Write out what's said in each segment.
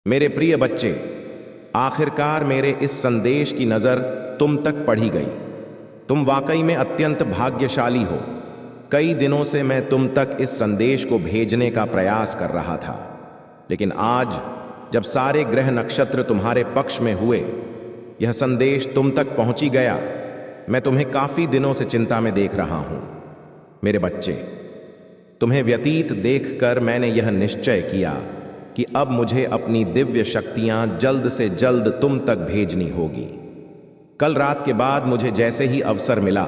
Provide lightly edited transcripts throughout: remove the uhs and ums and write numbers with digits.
मेरे प्रिय बच्चे, आखिरकार मेरे इस संदेश की नज़र तुम तक पड़ी गई। तुम वाकई में अत्यंत भाग्यशाली हो। कई दिनों से मैं तुम तक इस संदेश को भेजने का प्रयास कर रहा था, लेकिन आज जब सारे ग्रह नक्षत्र तुम्हारे पक्ष में हुए, यह संदेश तुम तक पहुंची गया। मैं तुम्हें काफी दिनों से चिंता में देख रहा हूं। मेरे बच्चे, तुम्हें व्यतीत देखकर मैंने यह निश्चय किया कि अब मुझे अपनी दिव्य शक्तियां जल्द से जल्द तुम तक भेजनी होगी। कल रात के बाद मुझे जैसे ही अवसर मिला,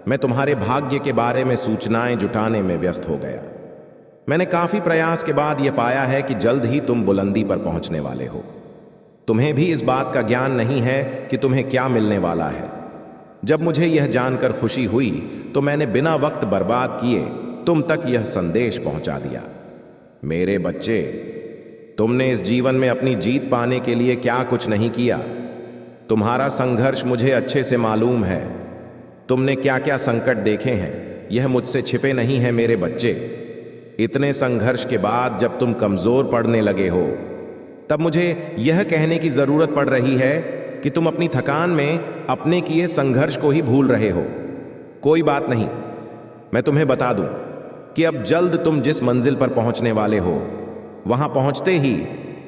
मैं तुम्हारे भाग्य के बारे में सूचनाएं जुटाने में व्यस्त हो गया। मैंने काफी प्रयास के बाद यह पाया है कि जल्द ही तुम बुलंदी पर पहुंचने वाले हो। तुम्हें भी इस बात का ज्ञान नहीं है कि तुम्हें क्या मिलने वाला है। जब मुझे यह जानकर खुशी हुई तो मैंने बिना वक्त बर्बाद किए तुम तक यह संदेश पहुंचा दिया। मेरे बच्चे, तुमने इस जीवन में अपनी जीत पाने के लिए क्या कुछ नहीं किया। तुम्हारा संघर्ष मुझे अच्छे से मालूम है। तुमने क्या क्या संकट देखे हैं, यह मुझसे छिपे नहीं है। मेरे बच्चे, इतने संघर्ष के बाद जब तुम कमजोर पड़ने लगे हो, तब मुझे यह कहने की जरूरत पड़ रही है कि तुम अपनी थकान में अपने किए संघर्ष को ही भूल रहे हो। कोई बात नहीं, मैं तुम्हें बता दूं कि अब जल्द तुम जिस मंजिल पर पहुंचने वाले हो, वहां पहुंचते ही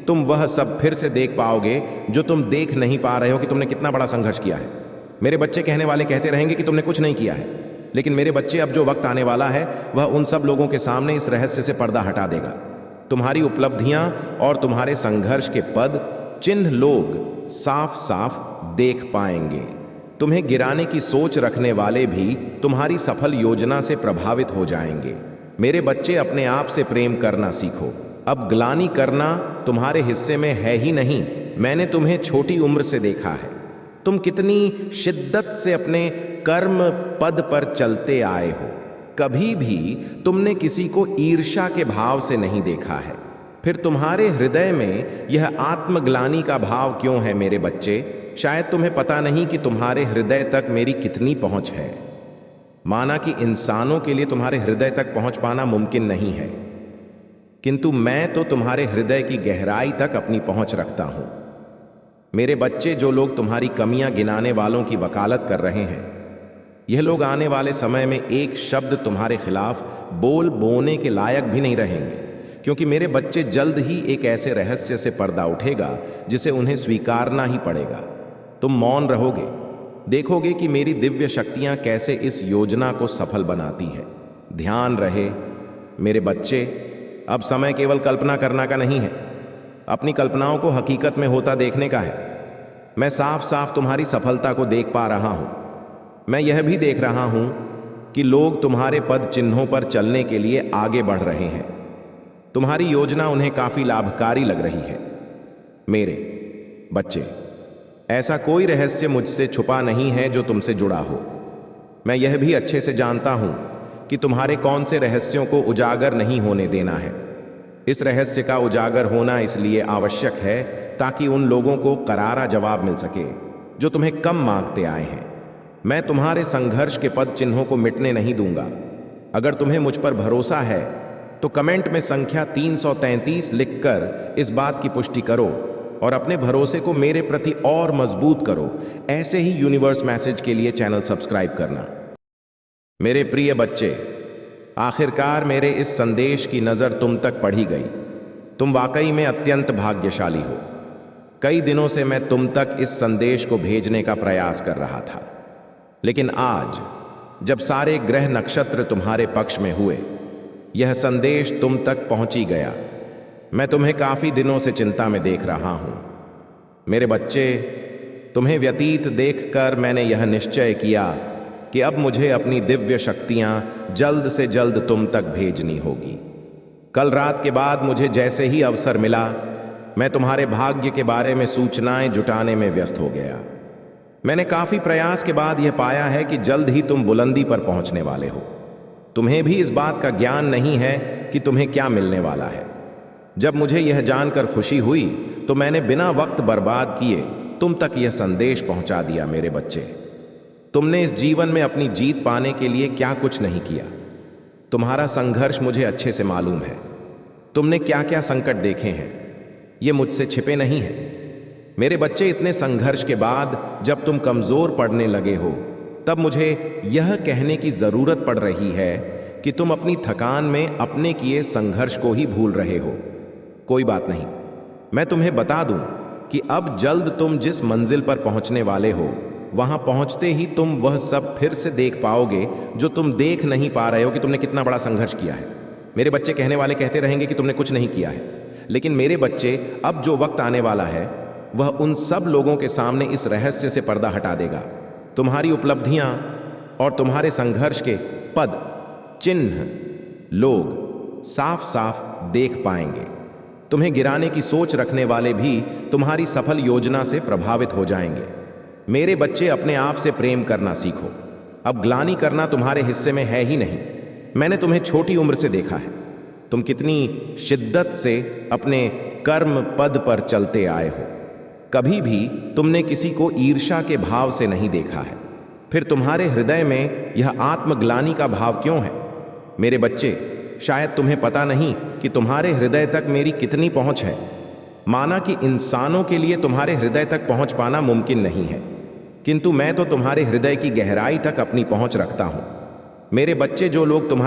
तुम वह सब फिर से देख पाओगे जो तुम देख नहीं पा रहे हो कि तुमने कितना बड़ा संघर्ष किया है। मेरे बच्चे, कहने वाले कहते रहेंगे कि तुमने कुछ नहीं किया है, लेकिन मेरे बच्चे, अब जो वक्त आने वाला है वह उन सब लोगों के सामने इस रहस्य से पर्दा हटा देगा। तुम्हारी उपलब्धियां और तुम्हारे संघर्ष के पद चिन्ह लोग साफ साफ देख पाएंगे। तुम्हें गिराने की सोच रखने वाले भी तुम्हारी सफल योजना से प्रभावित हो जाएंगे। मेरे बच्चे, अपने आप से प्रेम करना सीखो। अब ग्लानि करना तुम्हारे हिस्से में है ही नहीं। मैंने तुम्हें छोटी उम्र से देखा है। तुम कितनी शिद्दत से अपने कर्म पद पर चलते आए हो। कभी भी तुमने किसी को ईर्ष्या के भाव से नहीं देखा है। फिर तुम्हारे हृदय में यह आत्मग्लानि का भाव क्यों है? मेरे बच्चे, शायद तुम्हें पता नहीं कि तुम्हारे हृदय तक मेरी कितनी पहुंच है। माना कि इंसानों के लिए तुम्हारे हृदय तक पहुंच पाना मुमकिन नहीं है, किंतु मैं तो तुम्हारे हृदय की गहराई तक अपनी पहुंच रखता हूं। मेरे बच्चे, जो लोग तुम्हारी कमियां गिनाने वालों की वकालत कर रहे हैं, यह लोग आने वाले समय में एक शब्द तुम्हारे खिलाफ बोलने के लायक भी नहीं रहेंगे, क्योंकि मेरे बच्चे, जल्द ही एक ऐसे रहस्य से पर्दा उठेगा जिसे उन्हें स्वीकारना ही पड़ेगा। तुम मौन रहोगे, देखोगे कि मेरी दिव्य शक्तियां कैसे इस योजना को सफल बनाती है। ध्यान रहे मेरे बच्चे, अब समय केवल कल्पना करना का नहीं है, अपनी कल्पनाओं को हकीकत में होता देखने का है। मैं साफ साफ तुम्हारी सफलता को देख पा रहा हूं। मैं यह भी देख रहा हूं कि लोग तुम्हारे पद चिन्हों पर चलने के लिए आगे बढ़ रहे हैं। तुम्हारी योजना उन्हें काफी लाभकारी लग रही है। मेरे बच्चे, ऐसा कोई रहस्य मुझसे छुपा नहीं है जो तुमसे जुड़ा हो। मैं यह भी अच्छे से जानता हूं कि तुम्हारे कौन से रहस्यों को उजागर नहीं होने देना है। इस रहस्य का उजागर होना इसलिए आवश्यक है ताकि उन लोगों को करारा जवाब मिल सके जो तुम्हें कम मांगते आए हैं। मैं तुम्हारे संघर्ष के पद चिन्हों को मिटने नहीं दूंगा। अगर तुम्हें मुझ पर भरोसा है तो कमेंट में संख्या 333 लिखकर इस बात की पुष्टि करो और अपने भरोसे को मेरे प्रति और मजबूत करो। ऐसे ही यूनिवर्स मैसेज के लिए चैनल सब्सक्राइब करना। मेरे प्रिय बच्चे, आखिरकार मेरे इस संदेश की नज़र तुम तक पड़ी गई। तुम वाकई में अत्यंत भाग्यशाली हो। कई दिनों से मैं तुम तक इस संदेश को भेजने का प्रयास कर रहा था, लेकिन आज जब सारे ग्रह नक्षत्र तुम्हारे पक्ष में हुए, यह संदेश तुम तक पहुंची गया। मैं तुम्हें काफी दिनों से चिंता में देख रहा हूं। मेरे बच्चे, तुम्हें व्यतीत देखकर मैंने यह निश्चय किया कि अब मुझे अपनी दिव्य शक्तियां जल्द से जल्द तुम तक भेजनी होगी। कल रात के बाद मुझे जैसे ही अवसर मिला, मैं तुम्हारे भाग्य के बारे में सूचनाएं जुटाने में व्यस्त हो गया। मैंने काफी प्रयास के बाद यह पाया है कि जल्द ही तुम बुलंदी पर पहुंचने वाले हो। तुम्हें भी इस बात का ज्ञान नहीं है कि तुम्हें क्या मिलने वाला है। जब मुझे यह जानकर खुशी हुई तो मैंने बिना वक्त बर्बाद किए तुम तक यह संदेश पहुंचा दिया। मेरे बच्चे, तुमने इस जीवन में अपनी जीत पाने के लिए क्या कुछ नहीं किया। तुम्हारा संघर्ष मुझे अच्छे से मालूम है। तुमने क्या क्या संकट देखे हैं, ये मुझसे छिपे नहीं हैं। मेरे बच्चे, इतने संघर्ष के बाद जब तुम कमजोर पड़ने लगे हो, तब मुझे यह कहने की जरूरत पड़ रही है कि तुम अपनी थकान में अपने किए संघर्ष को ही भूल रहे हो। कोई बात नहीं, मैं तुम्हें बता दूं कि अब जल्द तुम जिस मंजिल पर पहुंचने वाले हो, वहां पहुंचते ही तुम वह सब फिर से देख पाओगे जो तुम देख नहीं पा रहे हो कि तुमने कितना बड़ा संघर्ष किया है। मेरे बच्चे, कहने वाले कहते रहेंगे कि तुमने कुछ नहीं किया है, लेकिन मेरे बच्चे, अब जो वक्त आने वाला है वह उन सब लोगों के सामने इस रहस्य से पर्दा हटा देगा। तुम्हारी उपलब्धियां और तुम्हारे संघर्ष के पद चिन्ह लोग साफ साफ देख पाएंगे। तुम्हें गिराने की सोच रखने वाले भी तुम्हारी सफल योजना से प्रभावित हो जाएंगे। मेरे बच्चे, अपने आप से प्रेम करना सीखो। अब ग्लानि करना तुम्हारे हिस्से में है ही नहीं। मैंने तुम्हें छोटी उम्र से देखा है, तुम कितनी शिद्दत से अपने कर्म पद पर चलते आए हो। कभी भी तुमने किसी को ईर्ष्या के भाव से नहीं देखा है। फिर तुम्हारे हृदय में यह आत्मग्लानि का भाव क्यों है? मेरे बच्चे, शायद तुम्हें पता नहीं कि तुम्हारे हृदय तक मेरी कितनी पहुंच है। माना कि इंसानों के लिए तुम्हारे हृदय तक पहुंच पाना मुमकिन नहीं है, किंतु मैं तो तुम्हारे हृदय की गहराई तक अपनी पहुंच रखता हूं। मेरे बच्चे, जो लोग तुम्हारी